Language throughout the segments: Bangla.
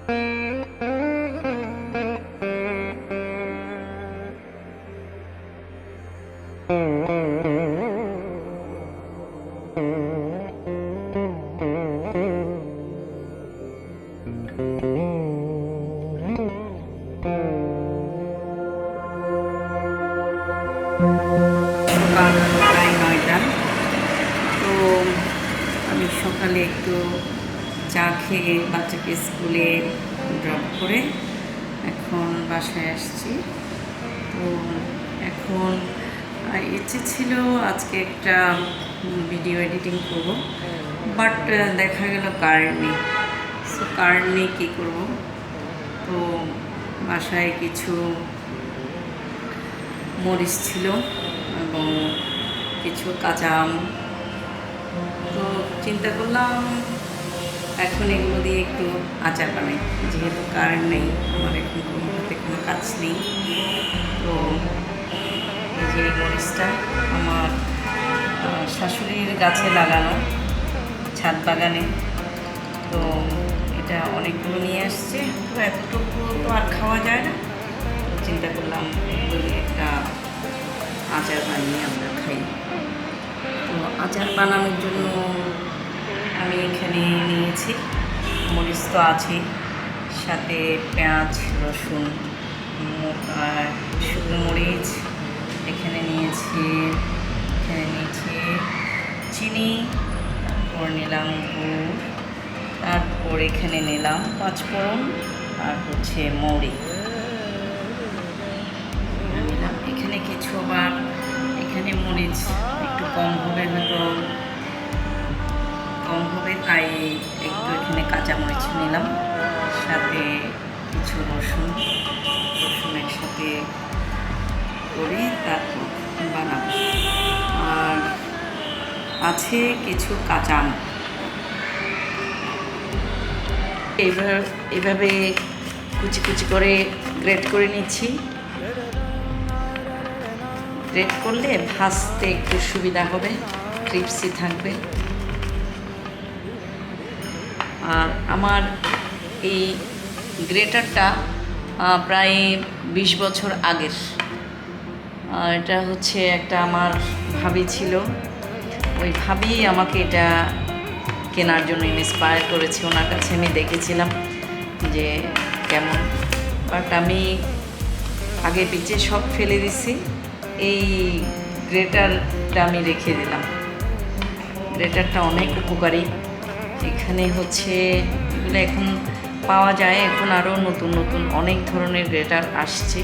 প্রায় 9টা। তো আমি সকালে একটু চা খেয়ে বাচ্চাকে স্কুলে ড্রপ করে এখন বাসায় আসছি। তো এখন ইচ্ছে ছিল আজকে একটা ভিডিও এডিটিং করব, বাট দেখা গেল কারেন্ট নেই। সো কারেন্ট নেই কী করবো? তো বাসায় কিছু মরিচ ছিল এবং কিছু কাঁচা আম। তো চিন্তা করলাম এখন এগুলো দিয়ে একটু আচার বানাই, যেহেতু কারেন্ট নেই, আমার এখন কোনো হাতে কোনো কাজ নেই। তো এই যে মরিচটা আমার শাশুড়ির গাছে লাগানো, ছাদ বাগানে। তো এটা অনেকগুলো নিয়ে আসছে, তো এতটুকু তো আর খাওয়া যায় না। চিন্তা করলাম এগুলো দিয়ে একটা আচার বানিয়ে আমরা খাই। তো আচার বানানোর জন্য আমি এখানে নিয়েছি মরিচ তো আছে, সাথে পেঁয়াজ, রসুন, শুকনো মরিচ এখানে নিয়েছি চিনি, তারপর নিলাম গুড়, তারপর এখানে নিলাম পাঁচফোড়ন আর হচ্ছে মৌরি নিলাম। এখানে কিছু আবার এখানে মরিচ একটু কম হবে, হয়তো কম হবে, তাই একটু এখানে কাঁচা মরিচ নিলাম, সাথে কিছু রসুন একসাথে করে তারপর বানাবো। আর আছে কিছু কাঁচা আম। এভাবে কুচি কুচি করে গ্রেট করে নিচ্ছি। গ্রেট করলে ভাজতে একটু সুবিধা হবে, ক্রিপসি থাকবে। আর আমার এই গ্রেটারটা প্রায় 20 বছর আগের। এটা হচ্ছে একটা আমার ভাবি ছিল, ওই ভাবি আমাকে এটা কেনার জন্য ইন্সপায়ার করেছে। ওনার কাছে আমি দেখেছিলাম যে কেমন, বাট আমি আগে পিছে সব ফেলে দিছি, এই গ্রেটারটা আমি রেখে দিলাম। গ্রেটারটা অনেক উপকারী। এখানে হচ্ছে এগুলো এখন পাওয়া যায়, এখন আরও নতুন নতুন অনেক ধরনের গ্রেটার আসছে,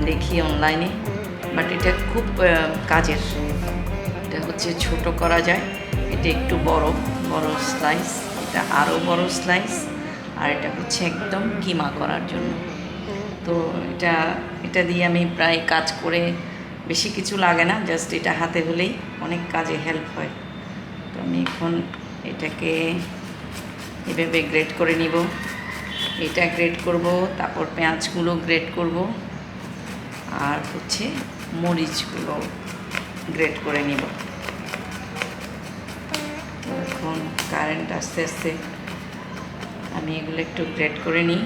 দেখি অনলাইনে। বাট এটা খুব কাজের। এটা হচ্ছে ছোট করা যায়, এটা একটু বড় স্লাইস, এটা আরও বড় স্লাইস, আর এটা হচ্ছে একদম কিমা করার জন্য। তো এটা দিয়ে আমি প্রায় কাজ করে, বেশি কিছু লাগে না, জাস্ট এটা হাতে হলেই অনেক কাজে হেল্প হয়। তো আমি এখন এটাকে এভাবে গ্রেট করে নিব। এটা গ্রেট করব, তারপর পেঁয়াজগুলো গ্রেট করব, আর হচ্ছে মরিচগুলো গ্রেট করে নিব। এখন কারেন্ট আস্তে আস্তে আমি এগুলো একটু গ্রেট করে নিই।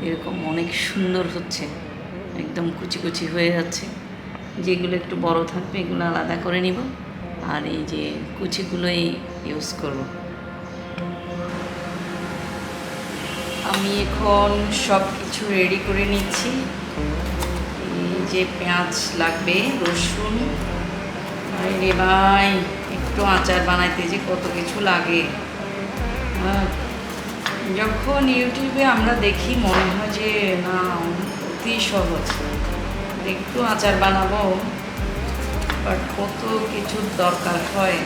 এরকম অনেক সুন্দর হচ্ছে, একদম কুচি কুচি হয়ে যাচ্ছে। যেগুলো একটু বড় থাকবে এগুলো আলাদা করে নিব, আর এই যে কুচিগুলোই ইউজ করব। আমি এখন সব কিছু রেডি করে নিচ্ছি। এই যে পেঁয়াজ লাগবে, রসুন, রে ভাই একটু আচার বানাইতে যে কত কিছু লাগে। যখন ইউটিউবে আমরা দেখি মনে হয় যে না, অতি সহজ, একটু আচার বানাবো, বাট কত কিছুর দরকার হয়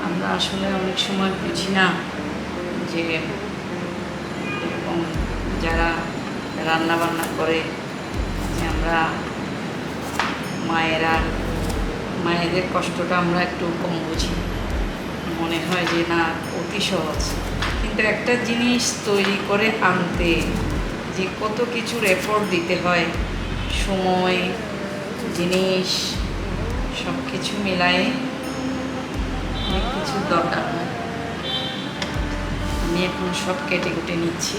আমরা আসলে অনেক সময় বুঝি না। যে এরকম যারা রান্না বান্না করে, আমরা মায়েদের কষ্টটা আমরা একটু কম বুঝি, মনে হয় যে না অতি সহজ। কিন্তু একটা জিনিস তৈরি করে আনতে যে কত কিছুর এফোর্ট দিতে হয়, সময়, জিনিস, সব কিছু মিলাই অনেক কিছু দরকার হয়। আমি এখন সব কেটে কুটে নিচ্ছি,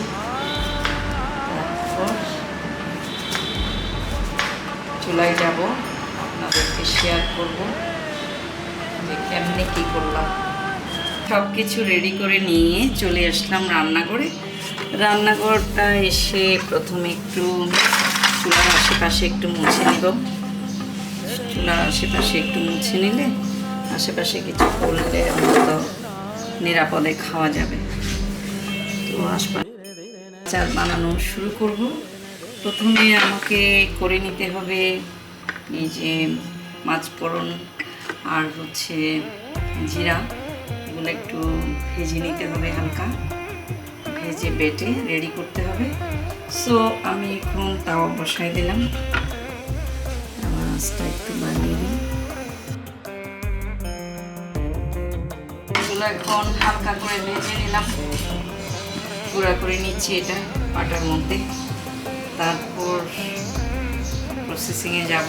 তারপর চুলায় যাব, আপনাদেরকে শেয়ার করব যে কেমনে কী করলাম। সব কিছু রেডি করে নিয়ে চলে আসলাম রান্নাঘরে। রান্নাঘরটা এসে প্রথমে একটু চুলার আশেপাশে একটু মুছে নেব। চুলার আশেপাশে একটু মুছে নিলে আশেপাশে কিছু করলে অন্তত নিরাপদে খাওয়া যাবে। তো আশপাশে আচার বানানো শুরু করব। প্রথমে আমাকে করে নিতে হবে এই যে মাছফোড়ন আর হচ্ছে জিরা, এগুলো একটু ভেজে নিতে হবে, হালকা ভেজে বেটে রেডি করতে হবে। সো আমি এখন তাওয়া বসাই দিলাম, মাছটা একটু বানিয়ে দিই। এগুলো এখন হালকা করে ভেজে নিলাম, গুঁড়া করে নিচ্ছি এটা পাটার মধ্যে। তারপর প্রসেসিংয়ে যাব।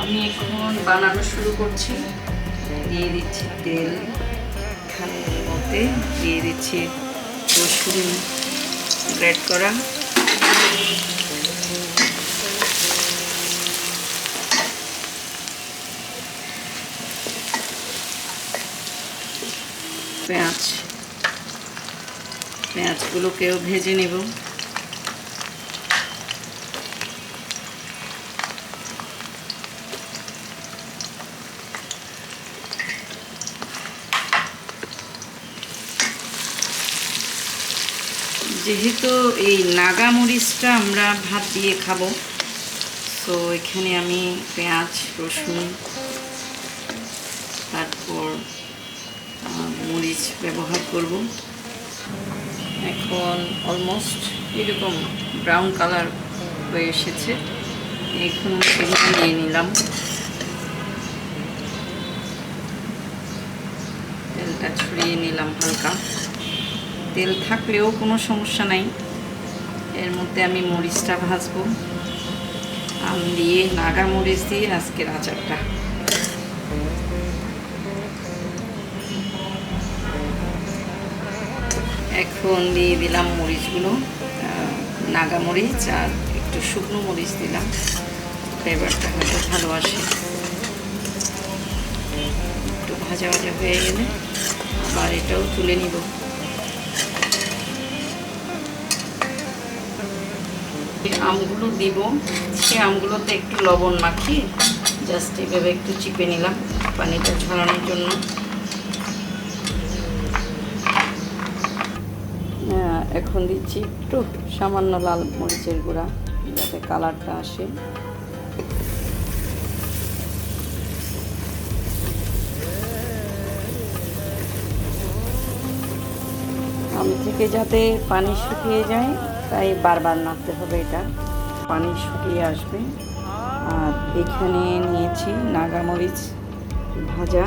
আমি এখন বানানো শুরু করছি। দিয়ে দিচ্ছি তেল, এখানের মধ্যে দিয়ে দিচ্ছি রসুন গ্রেট করা, পেঁয়াজগুলোকেও ভেজে নেব। যেহেতু এই নাগা মরিচটা আমরা ভাত দিয়ে খাবো, তো এখানে আমি পেঁয়াজ, রসুন, তারপর মরিচ ব্যবহার করব। এখন অলমোস্ট এরকম ব্রাউন কালার হয়ে এসেছে। এখন এগুলো নিয়ে নিলাম, তেলটা ছড়িয়ে নিলাম হালকা। তেল থাকলেও কোনো সমস্যা নাই, এর মধ্যে আমি মরিচটা ভাজবো। আম দিয়ে, নাগা মরিচ দিয়ে আজকের আচারটা। এখন দিয়ে দিলাম মরিচগুলো, নাগা মরিচ আর একটু শুকনো মরিচ দিলাম, ফ্লেভারটা হয়তো ভালো আসে। একটু ভাজা ভাজা হয়ে গেলে আবার এটাও তুলে নিব। আমগুলো দিব, সে আমগুলোতে একটু লবণ মাখিয়ে জাস্ট এভাবে একটু চিপে নিলাম পানিটা ঝরানোর জন্য। এখন দিচ্ছি একটু সামান্য লাল মরিচের গুঁড়া, যাতে কালারটা আসে। আম থেকে যাতে পানি শুকিয়ে যায় তাই বারবার নাড়তে হবে, এটা পানি শুকিয়ে আসবে। আর এখানে নিয়েছি নাগা মরিচ ভাজা,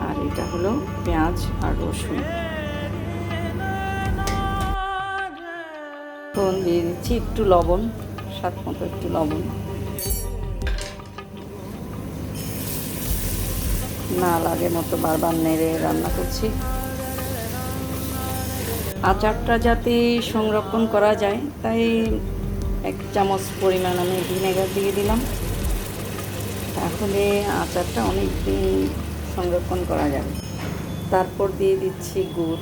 আর এটা হলো পেঁয়াজ আর রসুন। এখন দিয়ে দিচ্ছি একটু লবণ, স্বাদ মতো একটু লবণ। না লাগে মতো বারবার নেড়ে রান্না করছি। আচারটা যাতে সংরক্ষণ করা যায় তাই 1 চামচ পরিমাণ আমি ভিনেগার দিয়ে দিলাম, তাহলে আচারটা অনেক দিন সংরক্ষণ করা যাবে। তারপর দিয়ে দিচ্ছি গুড়,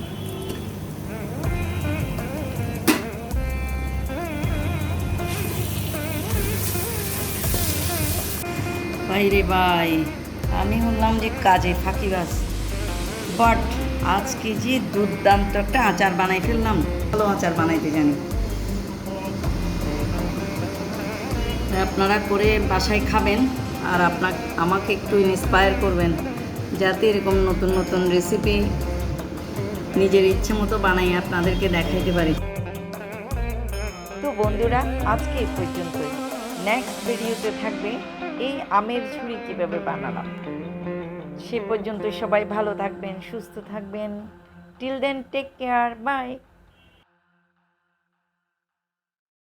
বাইরে ভাই আমি বললাম যে কাজে ফাঁকিবাজ, বাট আজকে যে দুর্দান্ত একটা আচার বানাই ফেললাম। ভালো আচার বানাইতে জানি, আপনারা করে বাসায় খাবেন আর আমাকে একটু ইন্সপায়ার করবেন যাতে এরকম নতুন নতুন রেসিপি নিজের ইচ্ছে মতো বানাই আপনাদেরকে দেখাইতে পারি। তো বন্ধুরা আজকে এই পর্যন্তই। নেক্সট ভিডিওতে থাকবে এই আমের ঝুড়ি কীভাবে বানালাম। সে পর্যন্ত সবাই ভালো থাকবেন, সুস্থ থাকবেন। Till then take care, by.